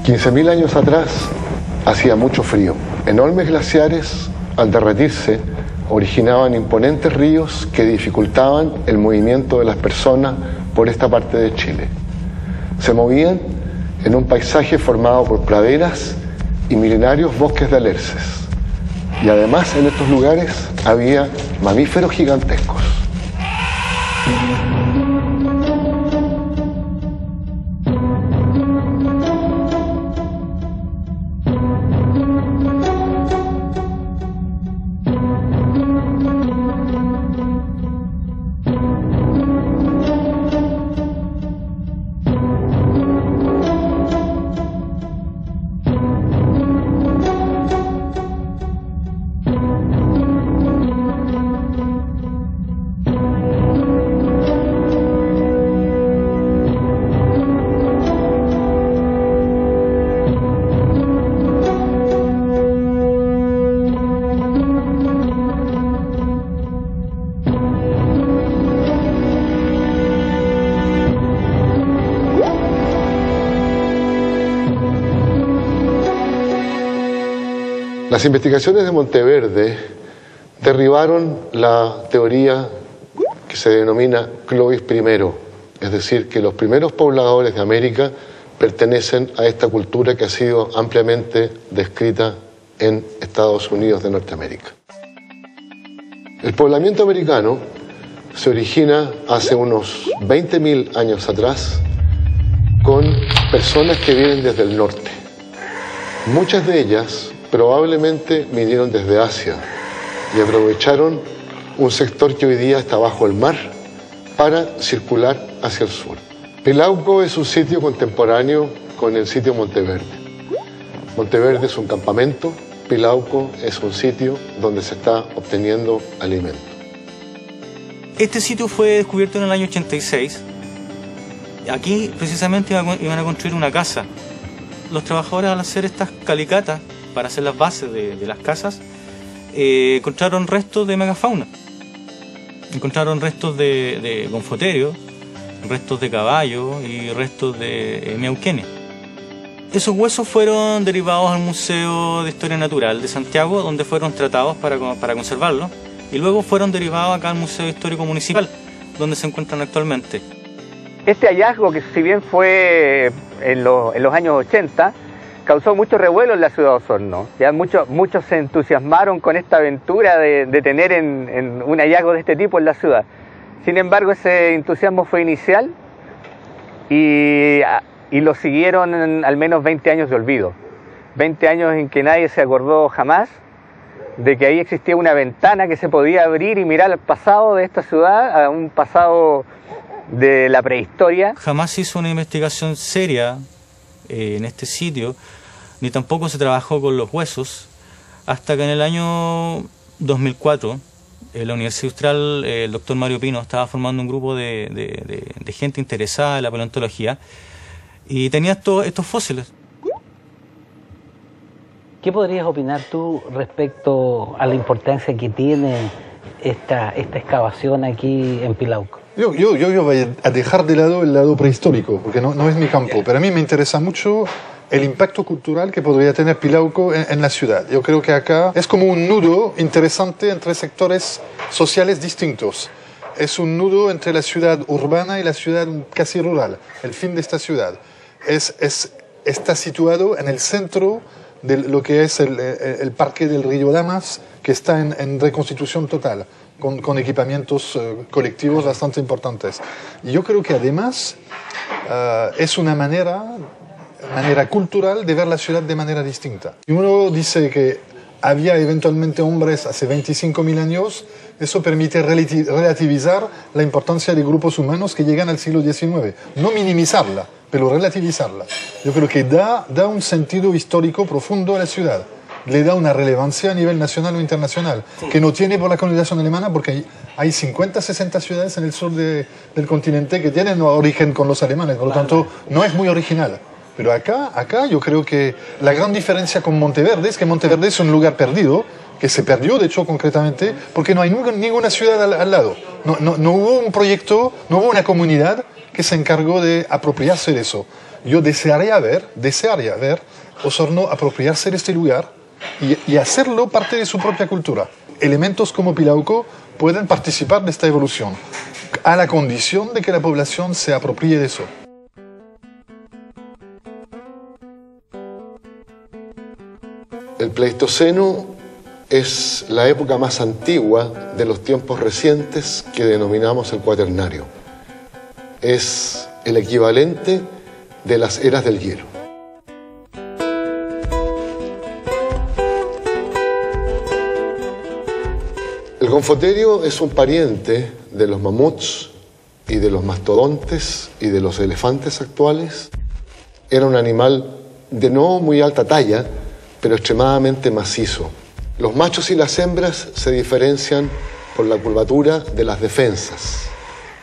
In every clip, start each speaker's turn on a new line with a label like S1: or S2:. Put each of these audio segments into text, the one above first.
S1: 15.000 años atrás hacía mucho frío. Enormes glaciares, al derretirse, originaban imponentes ríos que dificultaban el movimiento de las personas por esta parte de Chile. Se movían en un paisaje formado por praderas y milenarios bosques de alerces. Y además en estos lugares había mamíferos gigantescos. Las investigaciones de Monteverde derribaron la teoría que se denomina Clovis I, es decir, que los primeros pobladores de América pertenecen a esta cultura que ha sido ampliamente descrita en Estados Unidos de Norteamérica. El poblamiento americano se origina hace unos 20.000 años atrás con personas que vienen desde el norte. Muchas de ellas probablemente vinieron desde Asia y aprovecharon un sector que hoy día está bajo el mar para circular hacia el sur. Pilauco es un sitio contemporáneo con el sitio Monteverde. Monteverde es un campamento, Pilauco es un sitio donde se está obteniendo alimento.
S2: Este sitio fue descubierto en el año 86. Aquí precisamente iban a construir una casa. Los trabajadores, al hacer estas calicatas para hacer las bases de las casas, encontraron restos de megafauna. Encontraron restos de gonfoterios, restos de caballos y restos de miauquenes. Esos huesos fueron derivados al Museo de Historia Natural de Santiago, donde fueron tratados para conservarlos, y luego fueron derivados acá al Museo Histórico Municipal, donde se encuentran actualmente.
S3: Este hallazgo, que si bien fue en los años 80, causó mucho revuelo en la ciudad de Osorno. Ya muchos se entusiasmaron con esta aventura de tener un hallazgo de este tipo en la ciudad. Sin embargo, ese entusiasmo fue inicial y lo siguieron al menos 20 años de olvido. 20 años en que nadie se acordó jamás de que ahí existía una ventana que se podía abrir y mirar al pasado de esta ciudad, a un pasado de la prehistoria.
S2: Jamás se hizo una investigación seria en este sitio, ni tampoco se trabajó con los huesos, hasta que en el año 2004 en la Universidad Austral el doctor Mario Pino estaba formando un grupo de gente interesada en la paleontología y tenía estos fósiles.
S4: ¿Qué podrías opinar tú respecto a la importancia que tiene esta excavación aquí en Pilauco?
S5: Yo voy a dejar de lado el lado prehistórico, porque no es mi campo, pero a mí me interesa mucho el impacto cultural que podría tener Pilauco en la ciudad. Yo creo que acá es como un nudo interesante entre sectores sociales distintos. Es un nudo entre la ciudad urbana y la ciudad casi rural, el fin de esta ciudad. Está situado en el centro de lo que es el parque del Río Damas, que está en reconstitución total, con equipamientos colectivos bastante importantes. Y yo creo que además es una manera cultural de ver la ciudad de manera distinta. Y uno dice que había eventualmente hombres hace 25.000 años, eso permite relativizar la importancia de grupos humanos que llegan al siglo XIX. No minimizarla, pero relativizarla. Yo creo que da un sentido histórico profundo a la ciudad. Le da una relevancia a nivel nacional o internacional, que no tiene por la colonización alemana, porque hay 50, 60 ciudades en el sur del continente que tienen origen con los alemanes, por lo tanto no es muy original. Pero acá yo creo que la gran diferencia con Monteverde es que Monteverde es un lugar perdido, que se perdió, de hecho, concretamente, porque no hay ninguna ciudad al lado. No hubo un proyecto, no hubo una comunidad que se encargó de apropiarse de eso. Yo desearía ver Osorno apropiarse de este lugar y hacerlo parte de su propia cultura. Elementos como Pilauco pueden participar de esta evolución, a la condición de que la población se apropie de eso.
S1: El Pleistoceno es la época más antigua de los tiempos recientes que denominamos el Cuaternario. Es el equivalente de las eras del hielo. El gonfoterio es un pariente de los mamuts y de los mastodontes y de los elefantes actuales. Era un animal de no muy alta talla, pero extremadamente macizo. Los machos y las hembras se diferencian por la curvatura de las defensas,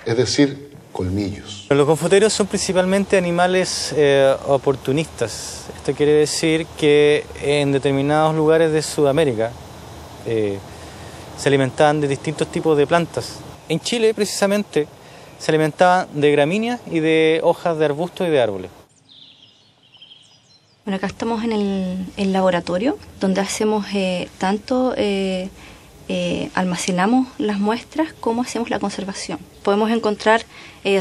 S1: es decir, colmillos.
S2: Los gonfoterios son principalmente animales oportunistas. Esto quiere decir que en determinados lugares de Sudamérica se alimentaban de distintos tipos de plantas. En Chile, precisamente, se alimentaban de gramíneas y de hojas de arbustos y de árboles.
S6: Bueno, acá estamos en el laboratorio, donde hacemos almacenamos las muestras como hacemos la conservación. Podemos encontrar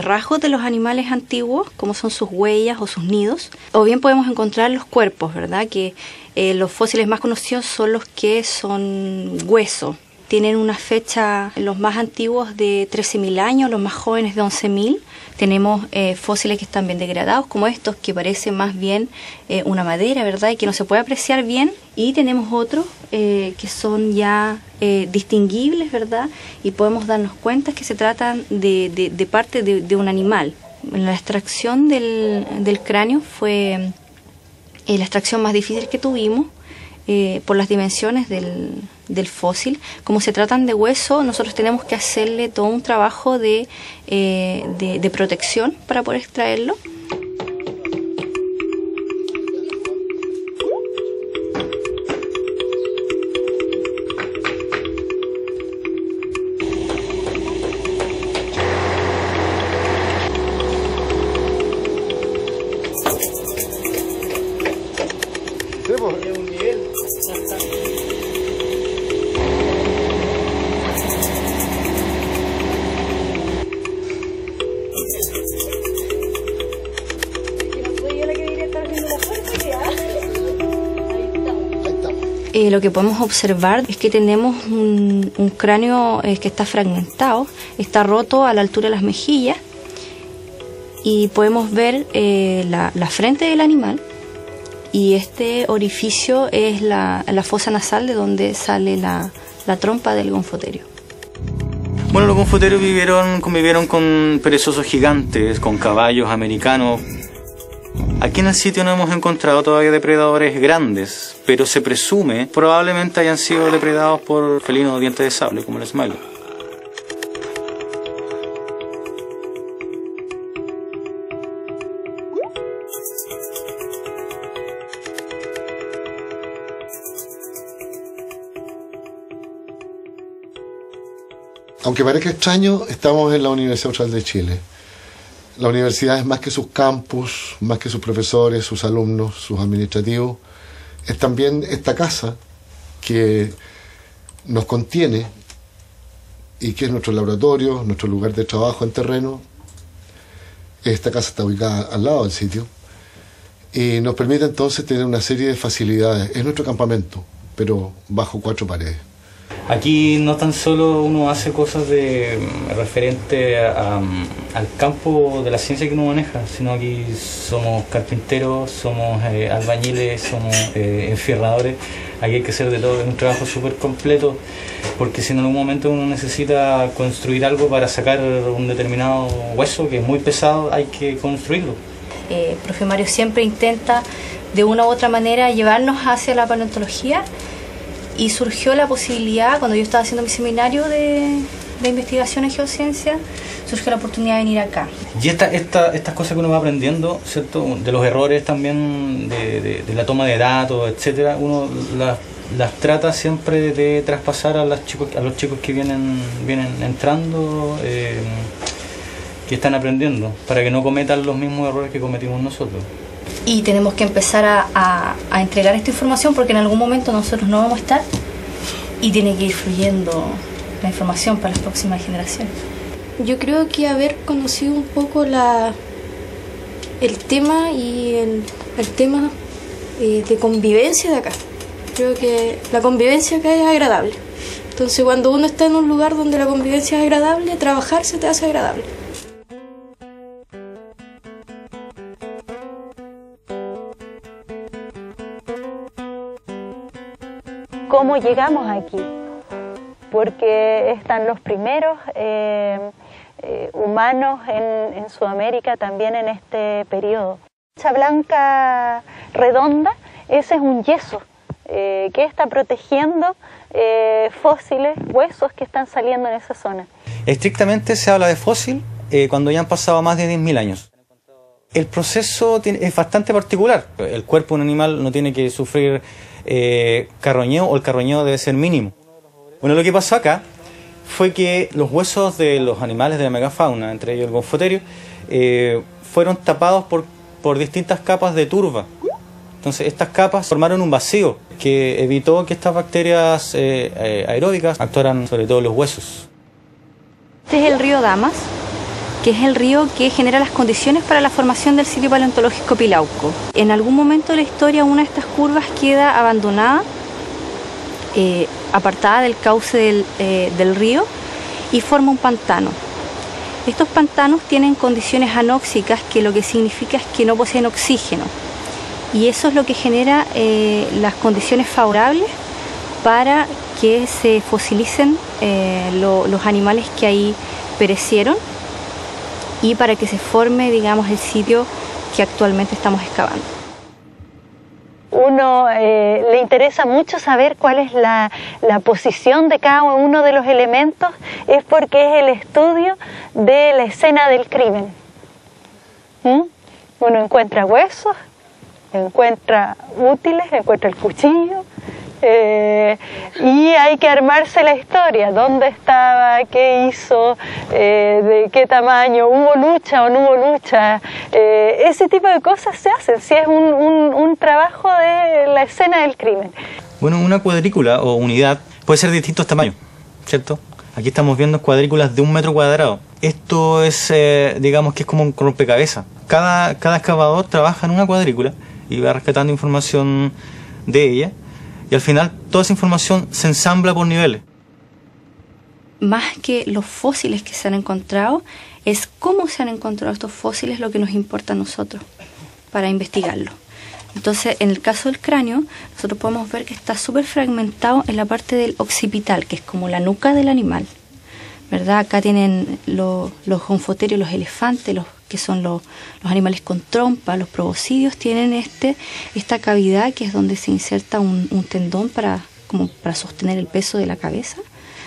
S6: rasgos de los animales antiguos, como son sus huellas o sus nidos, o bien podemos encontrar los cuerpos, ¿verdad? Que los fósiles más conocidos son los que son hueso. Tienen una fecha, los más antiguos de 13.000 años, los más jóvenes de 11.000. Tenemos fósiles que están bien degradados, como estos, que parecen más bien una madera, ¿verdad? Y que no se puede apreciar bien. Y tenemos otros que son ya distinguibles, ¿verdad? Y podemos darnos cuenta que se tratan de parte de un animal. La extracción del cráneo fue la extracción más difícil que tuvimos. Por las dimensiones del fósil. Como se tratan de hueso, nosotros tenemos que hacerle todo un trabajo de protección para poder extraerlo. Lo que podemos observar es que tenemos un cráneo que está fragmentado, está roto a la altura de las mejillas y podemos ver la frente del animal, y este orificio es la fosa nasal de donde sale la trompa del gonfoterio.
S2: Bueno, los gonfoterios convivieron con perezosos gigantes, con caballos americanos. Aquí en el sitio no hemos encontrado todavía depredadores grandes, pero se presume probablemente hayan sido depredados por felinos de dientes de sable, como el Smiley.
S1: Aunque parezca extraño, estamos en la Universidad Austral de Chile. La universidad es más que sus campus, más que sus profesores, sus alumnos, sus administrativos. Es también esta casa que nos contiene y que es nuestro laboratorio, nuestro lugar de trabajo en terreno. Esta casa está ubicada al lado del sitio y nos permite entonces tener una serie de facilidades. Es nuestro campamento, pero bajo 4 paredes.
S2: Aquí no tan solo uno hace cosas referente al campo de la ciencia que uno maneja, sino aquí somos carpinteros, somos albañiles, somos enfierradores. Aquí hay que hacer de todo, es un trabajo súper completo, porque si en algún momento uno necesita construir algo para sacar un determinado hueso que es muy pesado, hay que construirlo.
S6: El profe Mario siempre intenta de una u otra manera llevarnos hacia la paleontología. Y surgió la posibilidad, cuando yo estaba haciendo mi seminario de investigación en geociencia, surgió la oportunidad de venir acá.
S2: Y estas cosas que uno va aprendiendo, ¿cierto? De los errores también, de la toma de datos, etcétera, uno las las trata siempre de traspasar a los chicos que vienen entrando, que están aprendiendo, para que no cometan los mismos errores que cometimos nosotros.
S6: Y tenemos que empezar a entregar esta información porque en algún momento nosotros no vamos a estar y tiene que ir fluyendo la información para las próximas generaciones.
S7: Yo creo que haber conocido un poco el tema y el tema de convivencia de acá. Creo que la convivencia acá es agradable. Entonces cuando uno está en un lugar donde la convivencia es agradable, trabajar se te hace agradable.
S8: ¿Cómo llegamos aquí? Porque están los primeros humanos en Sudamérica también en este periodo. Concha blanca redonda, ese es un yeso que está protegiendo fósiles, huesos que están saliendo en esa zona.
S2: Estrictamente se habla de fósil cuando ya han pasado más de 10.000 años. El proceso es bastante particular. El cuerpo de un animal no tiene que sufrir carroñeo, o el carroñeo debe ser mínimo. Bueno, lo que pasó acá fue que los huesos de los animales de la megafauna, entre ellos el gonfoterio, fueron tapados por distintas capas de turba. Entonces estas capas formaron un vacío que evitó que estas bacterias aeróbicas actuaran sobre todo los huesos.
S6: Este es el río Damas, que es el río que genera las condiciones para la formación del sitio paleontológico Pilauco. En algún momento de la historia una de estas curvas queda abandonada, apartada del cauce del río y forma un pantano. Estos pantanos tienen condiciones anóxicas, que lo que significa es que no poseen oxígeno, y eso es lo que genera las condiciones favorables para que se fosilicen los animales que ahí perecieron y para que se forme, digamos, el sitio que actualmente estamos excavando.
S8: Uno le interesa mucho saber cuál es la posición de cada uno de los elementos, es porque es el estudio de la escena del crimen. Uno encuentra huesos, encuentra útiles, encuentra el cuchillo, y hay que armarse la historia, dónde estaba, qué hizo, de qué tamaño, hubo lucha o no hubo lucha, ese tipo de cosas se hacen, si es un trabajo de la escena del crimen.
S2: Bueno, una cuadrícula o unidad puede ser de distintos tamaños, ¿cierto? Aquí estamos viendo cuadrículas de 1 metro cuadrado. Esto es, digamos que es como un rompecabezas. Cada excavador trabaja en una cuadrícula y va rescatando información de ella, y al final toda esa información se ensambla por niveles.
S6: Más que los fósiles que se han encontrado, es cómo se han encontrado estos fósiles lo que nos importa a nosotros para investigarlo. Entonces, en el caso del cráneo, nosotros podemos ver que está súper fragmentado en la parte del occipital, que es como la nuca del animal, ¿verdad? Acá tienen los gonfoterios, los elefantes, que son los animales con trompa, los proboscidios, tienen esta cavidad que es donde se inserta un tendón para sostener el peso de la cabeza.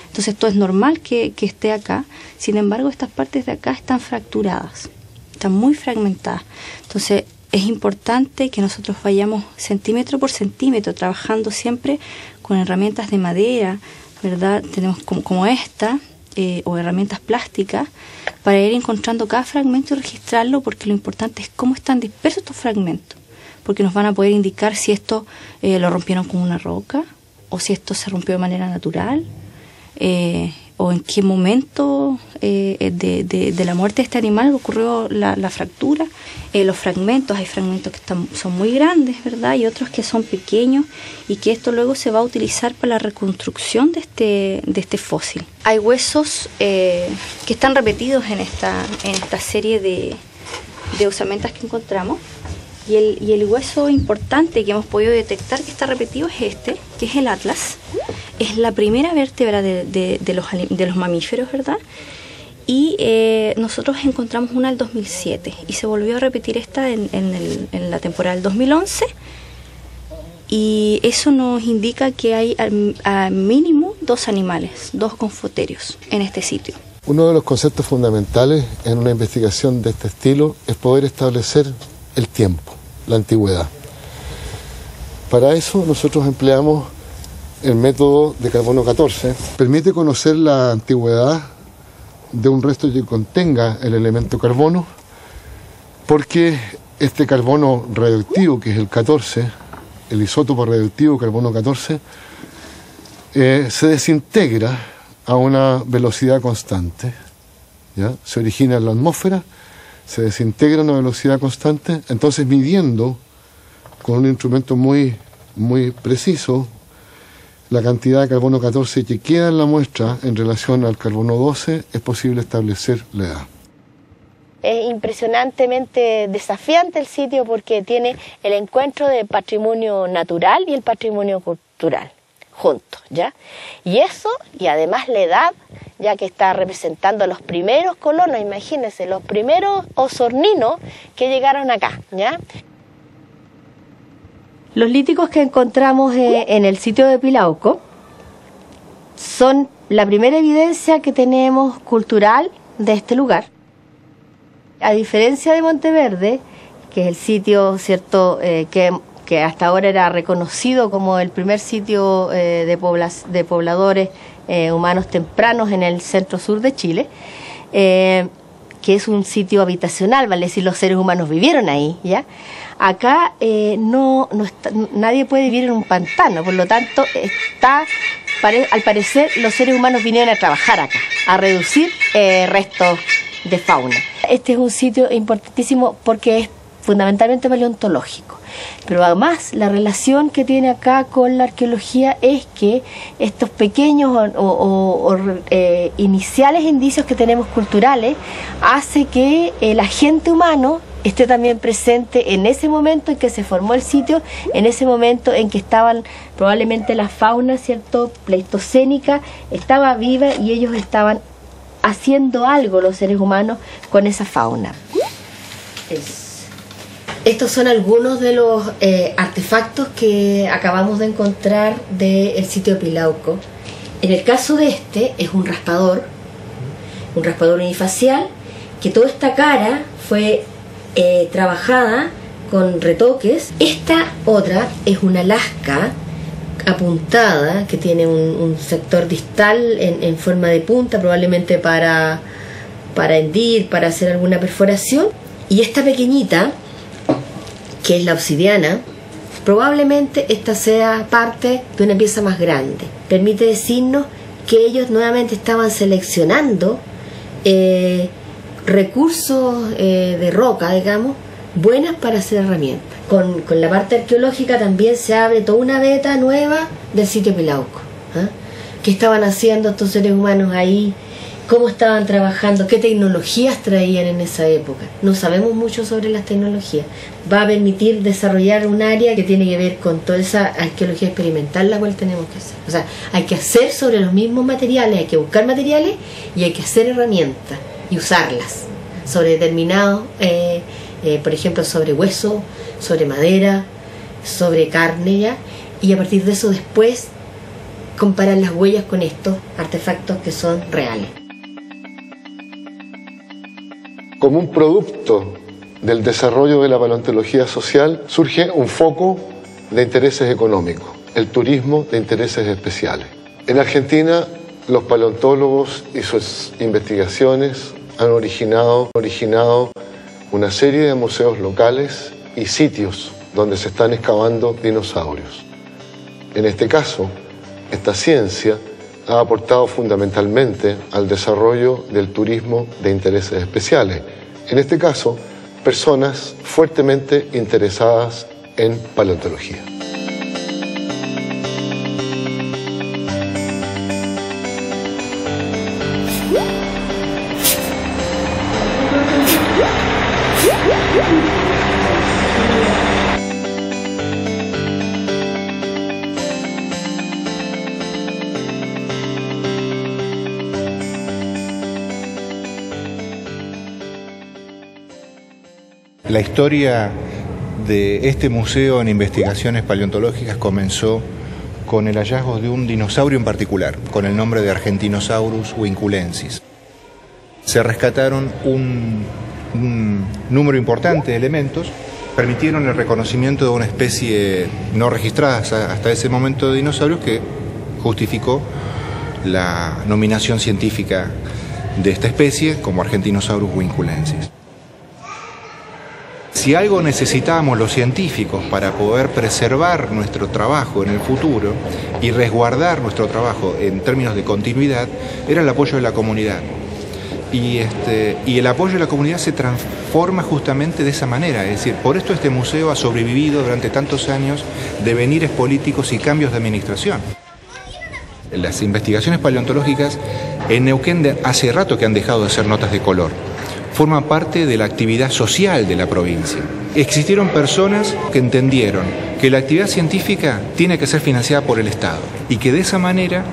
S6: Entonces esto es normal que esté acá, sin embargo estas partes de acá están fracturadas, están muy fragmentadas. Entonces es importante que nosotros vayamos centímetro por centímetro, trabajando siempre con herramientas de madera, ¿verdad? Tenemos como esta, o herramientas plásticas, para ir encontrando cada fragmento y registrarlo, porque lo importante es cómo están dispersos estos fragmentos, porque nos van a poder indicar si esto lo rompieron con una roca, o si esto se rompió de manera natural, o en qué momento de la muerte de este animal ocurrió la fractura. Los fragmentos, hay fragmentos que son muy grandes, ¿verdad? Y otros que son pequeños, y que esto luego se va a utilizar para la reconstrucción de este fósil. Hay huesos que están repetidos en esta serie de osamentas que encontramos, y el hueso importante que hemos podido detectar que está repetido es este, que es el atlas. Es la primera vértebra de los mamíferos, ¿verdad? Y nosotros encontramos una del 2007 y se volvió a repetir esta en la temporada del 2011, y eso nos indica que hay al mínimo 2 animales, 2 gonfoterios en este sitio.
S1: Uno de los conceptos fundamentales en una investigación de este estilo es poder establecer el tiempo, la antigüedad. Para eso nosotros empleamos el método de carbono 14 permite conocer la antigüedad de un resto que contenga el elemento carbono, porque este carbono radioactivo, que es el 14, el isótopo radioactivo carbono 14, se desintegra a una velocidad constante, ¿ya? Se origina en la atmósfera, se desintegra a una velocidad constante. Entonces, midiendo con un instrumento muy preciso la cantidad de carbono 14 que queda en la muestra en relación al carbono 12, es posible establecer la edad.
S9: Es impresionantemente desafiante el sitio porque tiene el encuentro del patrimonio natural y el patrimonio cultural juntos, ¿ya? Y eso, y además la edad, ya que está representando a los primeros colonos, imagínense, los primeros osorninos que llegaron acá, ¿ya? Los líticos que encontramos en el sitio de Pilauco son la primera evidencia que tenemos cultural de este lugar. A diferencia de Monteverde, que es el sitio, ¿cierto?, que hasta ahora era reconocido como el primer sitio de pobladores humanos tempranos en el centro-sur de Chile, que es un sitio habitacional, vale decir, los seres humanos vivieron ahí, ¿ya? Acá nadie puede vivir en un pantano, por lo tanto, al parecer los seres humanos vinieron a trabajar acá, a reducir restos de fauna. Este es un sitio importantísimo porque es fundamentalmente paleontológico, pero además la relación que tiene acá con la arqueología es que estos pequeños iniciales indicios que tenemos culturales hace que el agente humano esté también presente en ese momento en que se formó el sitio, en ese momento en que estaban probablemente la fauna, ¿cierto?, pleistocénica, estaba viva y ellos estaban haciendo algo, los seres humanos, con esa fauna. Estos son algunos de los artefactos que acabamos de encontrar del sitio de Pilauco. En el caso de este es un raspador unifacial, que toda esta cara fue trabajada con retoques. Esta otra es una lasca apuntada que tiene un sector distal en forma de punta, probablemente para hendir, para hacer alguna perforación. Y esta pequeñita, que es la obsidiana, probablemente esta sea parte de una pieza más grande. Permite decirnos que ellos nuevamente estaban seleccionando recursos de roca, digamos, buenas para hacer herramientas. Con la parte arqueológica también se abre toda una beta nueva del sitio Pilauco. ¿Qué estaban haciendo estos seres humanos ahí? ¿Cómo estaban trabajando? ¿Qué tecnologías traían en esa época? No sabemos mucho sobre las tecnologías. Va a permitir desarrollar un área que tiene que ver con toda esa arqueología experimental la cual tenemos que hacer. O sea, hay que hacer sobre los mismos materiales, hay que buscar materiales y hay que hacer herramientas y usarlas sobre determinados, por ejemplo, sobre hueso, sobre madera, sobre carne, ¿ya? Y a partir de eso después comparar las huellas con estos artefactos que son reales.
S1: Como un producto del desarrollo de la paleontología social surge un foco de intereses económicos, el turismo de intereses especiales. En Argentina, los paleontólogos y sus investigaciones han originado una serie de museos locales y sitios donde se están excavando dinosaurios. En este caso, esta ciencia ha aportado fundamentalmente al desarrollo del turismo de intereses especiales. En este caso, personas fuertemente interesadas en paleontología.
S10: La historia de este museo en investigaciones paleontológicas comenzó con el hallazgo de un dinosaurio en particular, con el nombre de Argentinosaurus vinculensis. Se rescataron un número importante de elementos, permitieron el reconocimiento de una especie no registrada hasta ese momento de dinosaurios que justificó la nominación científica de esta especie como Argentinosaurus winculensis. Si algo necesitábamos los científicos para poder preservar nuestro trabajo en el futuro y resguardar nuestro trabajo en términos de continuidad, era el apoyo de la comunidad. Y el apoyo de la comunidad se transforma justamente de esa manera, es decir, por esto este museo ha sobrevivido durante tantos años de devenires políticos y cambios de administración. Las investigaciones paleontológicas en Neuquén hace rato que han dejado de ser notas de color. Forman parte de la actividad social de la provincia. Existieron personas que entendieron que la actividad científica tiene que ser financiada por el Estado y que de esa manera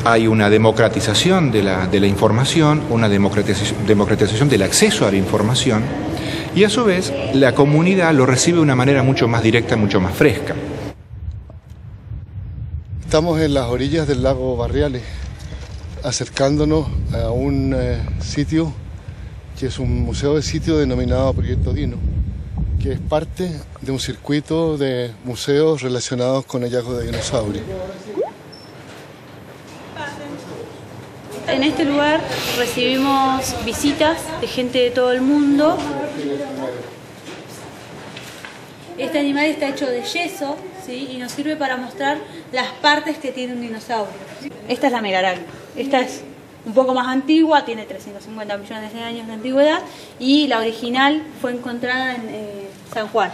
S10: hay una democratización de la información, una democratización del acceso a la información y a su vez la comunidad lo recibe de una manera mucho más directa, mucho más fresca.
S1: Estamos en las orillas del lago Barriales, acercándonos a un sitio que es un museo de sitio denominado Proyecto Dino, que es parte de un circuito de museos relacionados con hallazgos de dinosaurios.
S11: En este lugar recibimos visitas de gente de todo el mundo. Este animal está hecho de yeso, ¿sí? Y nos sirve para mostrar las partes que tiene un dinosaurio. Esta es la megaragna. Esta es un poco más antigua, tiene 350 millones de años de antigüedad y la original fue encontrada en San Juan.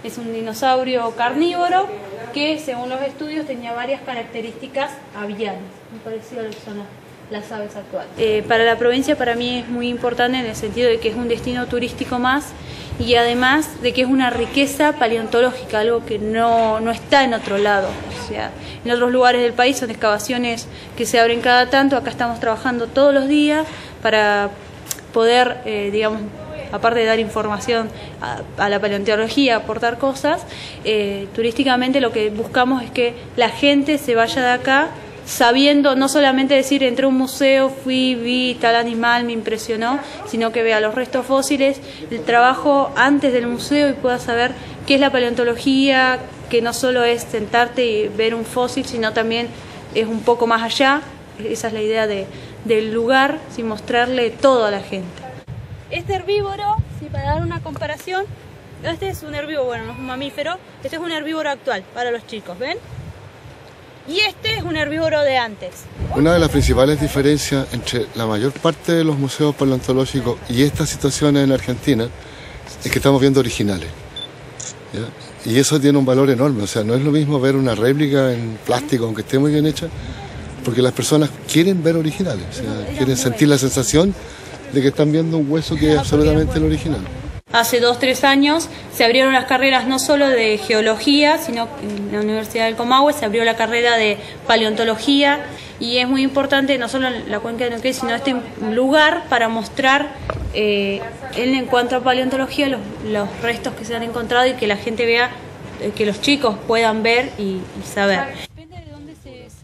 S11: Es un dinosaurio carnívoro que, según los estudios, tenía varias características avianas, muy parecido a lo que son las aves actuales. Para la provincia, para mí es muy importante en el sentido de que es un destino turístico más y además de que es una riqueza paleontológica, algo que no está en otro lado. O sea, en otros lugares del país son excavaciones que se abren cada tanto, acá estamos trabajando todos los días para poder, digamos, aparte de dar información a la paleontología, aportar cosas, turísticamente lo que buscamos es que la gente se vaya de acá sabiendo, no solamente decir entré a un museo, fui, vi tal animal, me impresionó, sino que vea los restos fósiles, el trabajo antes del museo y pueda saber qué es la paleontología, que no solo es sentarte y ver un fósil, sino también es un poco más allá. Esa es la idea del lugar, sin mostrarle todo a la gente. Este herbívoro, para dar una comparación, este es un herbívoro, bueno, no es un mamífero, este es un herbívoro actual para los chicos, ¿ven? Y este es un herbívoro de antes.
S1: Una de las principales diferencias entre la mayor parte de los museos paleontológicos y estas situaciones en Argentina es que estamos viendo originales, ¿ya? Y eso tiene un valor enorme, o sea, no es lo mismo ver una réplica en plástico, aunque esté muy bien hecha, porque las personas quieren ver originales, o sea, quieren sentir la sensación de que están viendo un hueso que es absolutamente el original.
S11: Hace 2 o 3 años se abrieron las carreras no solo de geología, sino en la Universidad del Comahue se abrió la carrera de paleontología y es muy importante no solo la cuenca de Neuquén, sino este lugar para mostrar en cuanto a paleontología los restos que se han encontrado y que la gente vea, que los chicos puedan ver y saber.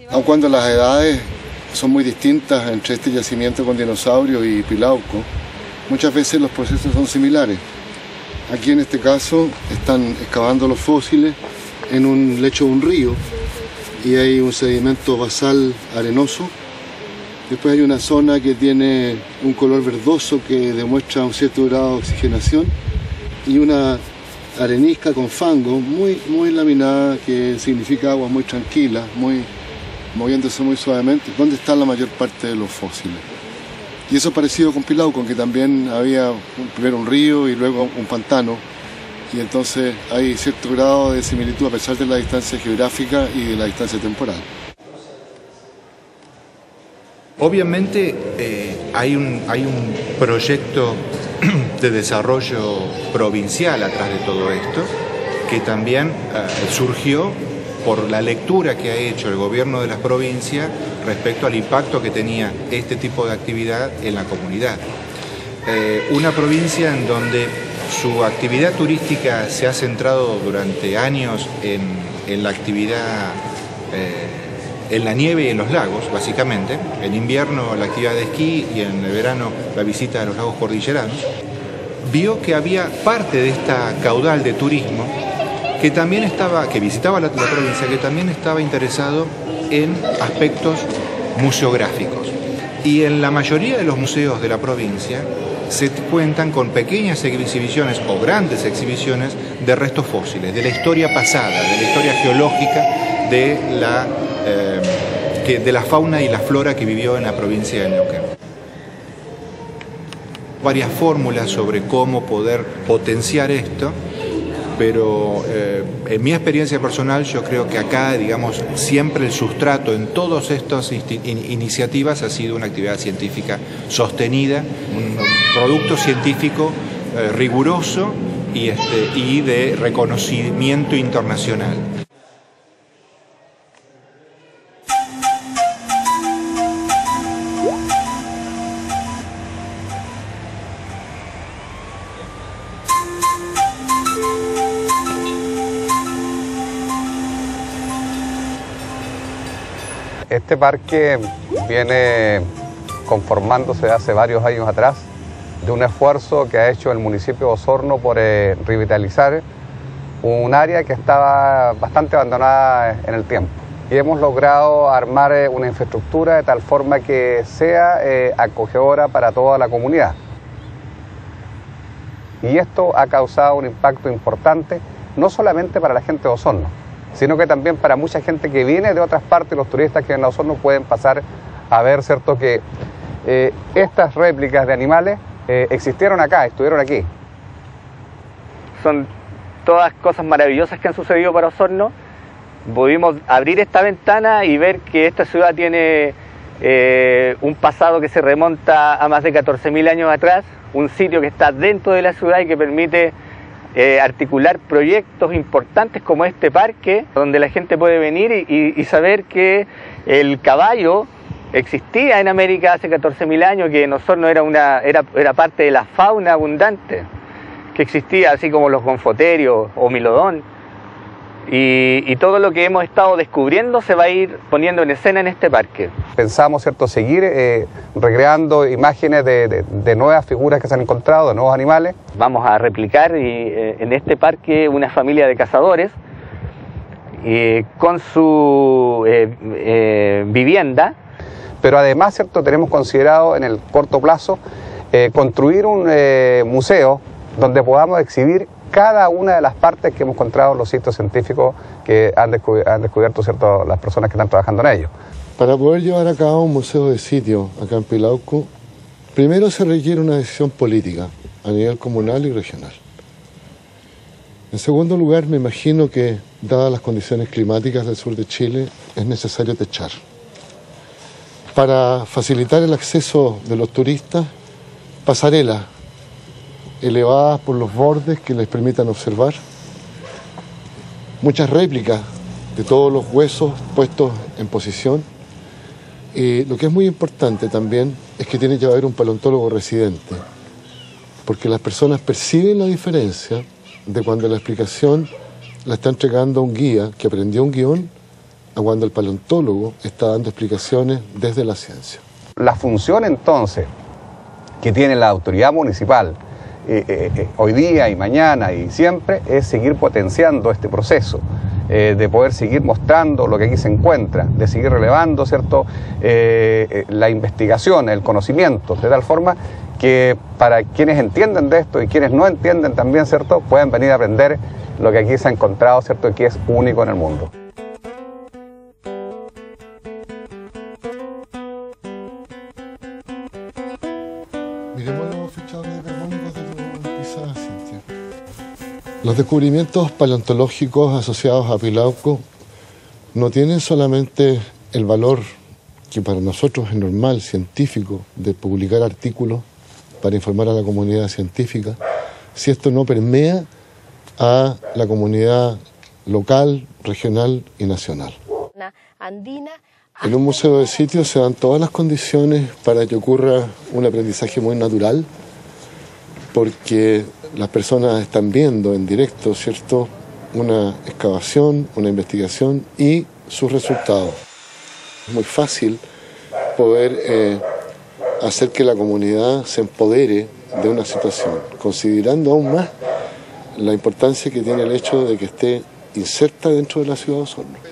S1: Aun cuando las edades son muy distintas entre este yacimiento con dinosaurios y Pilauco, muchas veces los procesos son similares. Aquí en este caso están excavando los fósiles en un lecho de un río y hay un sedimento basal arenoso. Después hay una zona que tiene un color verdoso que demuestra un cierto grado de oxigenación y una arenisca con fango muy laminada que significa agua muy tranquila, moviéndose muy suavemente, donde está la mayor parte de los fósiles. Y eso es parecido con Pilauco, que también había primero un río y luego un pantano, y entonces hay cierto grado de similitud a pesar de la distancia geográfica y de la distancia temporal.
S10: Obviamente hay un proyecto de desarrollo provincial atrás de todo esto, que también surgió por la lectura que ha hecho el gobierno de las provincias respecto al impacto que tenía este tipo de actividad en la comunidad. Una provincia en donde su actividad turística se ha centrado durante años en la actividad en la nieve y en los lagos, básicamente. En invierno la actividad de esquí y en el verano la visita a los lagos cordilleranos. Vio que había parte de esta caudal de turismo que visitaba la provincia, que también estaba interesado en aspectos museográficos. Y en la mayoría de los museos de la provincia se cuentan con pequeñas exhibiciones o grandes exhibiciones de restos fósiles, de la historia pasada, de la historia geológica de la fauna y la flora que vivió en la provincia de Neuquén. Varias fórmulas sobre cómo poder potenciar esto, pero en mi experiencia personal yo creo que acá, digamos, siempre el sustrato en todas estas iniciativas ha sido una actividad científica sostenida, un producto científico riguroso y de reconocimiento internacional.
S12: Este parque viene conformándose hace varios años atrás de un esfuerzo que ha hecho el municipio de Osorno por revitalizar un área que estaba bastante abandonada en el tiempo. Y hemos logrado armar una infraestructura de tal forma que sea acogedora para toda la comunidad. Y esto ha causado un impacto importante, no solamente para la gente de Osorno, sino que también para mucha gente que viene de otras partes. Los turistas que vienen a Osorno pueden pasar a ver, ¿cierto?, que estas réplicas de animales existieron acá, estuvieron aquí.
S3: Son todas cosas maravillosas que han sucedido para Osorno. Pudimos abrir esta ventana y ver que esta ciudad tiene un pasado que se remonta a más de 14.000 años atrás, un sitio que está dentro de la ciudad y que permite articular proyectos importantes como este parque, donde la gente puede venir y saber que el caballo existía en América hace 14.000 años, que en Osorno era parte de la fauna abundante que existía, así como los gonfoterios o milodón. Y todo lo que hemos estado descubriendo se va a ir poniendo en escena en este parque.
S12: Pensamos, ¿cierto?, seguir recreando imágenes de nuevas figuras que se han encontrado, de nuevos animales.
S3: Vamos a replicar en este parque una familia de cazadores con su vivienda.
S12: Pero además, ¿cierto?, tenemos considerado en el corto plazo construir un museo donde podamos exhibir cada una de las partes que hemos encontrado en los sitios científicos que han descubierto, ¿cierto?, las personas que están trabajando en ellos.
S1: Para poder llevar a cabo un museo de sitio acá en Pilauco, primero se requiere una decisión política a nivel comunal y regional. En segundo lugar, me imagino que, dadas las condiciones climáticas del sur de Chile, es necesario techar. Para facilitar el acceso de los turistas, pasarelas elevadas por los bordes que les permitan observar, muchas réplicas de todos los huesos puestos en posición. Y lo que es muy importante también es que tiene que haber un paleontólogo residente, porque las personas perciben la diferencia de cuando la explicación la está entregando a un guía que aprendió un guión a cuando el paleontólogo está dando explicaciones desde la ciencia.
S12: La función entonces que tiene la autoridad municipal hoy día y mañana y siempre es seguir potenciando este proceso, de poder seguir mostrando lo que aquí se encuentra, de seguir relevando, ¿cierto?, la investigación, el conocimiento, de tal forma que para quienes entienden de esto y quienes no entienden también, ¿cierto?, puedan venir a aprender lo que aquí se ha encontrado, ¿cierto?, y que es único en el mundo.
S1: Miremos los fichados carbónicos de tu pisada, Cintia. Los descubrimientos paleontológicos asociados a Pilauco no tienen solamente el valor que para nosotros es normal, científico, de publicar artículos para informar a la comunidad científica, si esto no permea a la comunidad local, regional y nacional.
S9: Andina.
S1: En un museo de sitio se dan todas las condiciones para que ocurra un aprendizaje muy natural, porque las personas están viendo en directo, ¿cierto?, una excavación, una investigación y sus resultados. Es muy fácil poder hacer que la comunidad se empodere de una situación, considerando aún más la importancia que tiene el hecho de que esté inserta dentro de la ciudad de Osorno.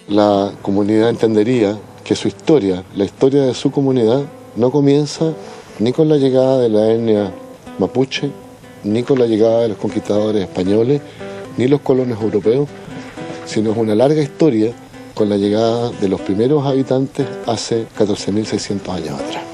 S1: la comunidad entendería que su historia, la historia de su comunidad, no comienza ni con la llegada de la etnia mapuche, ni con la llegada de los conquistadores españoles, ni los colonos europeos, sino es una larga historia con la llegada de los primeros habitantes hace 14.600 años atrás.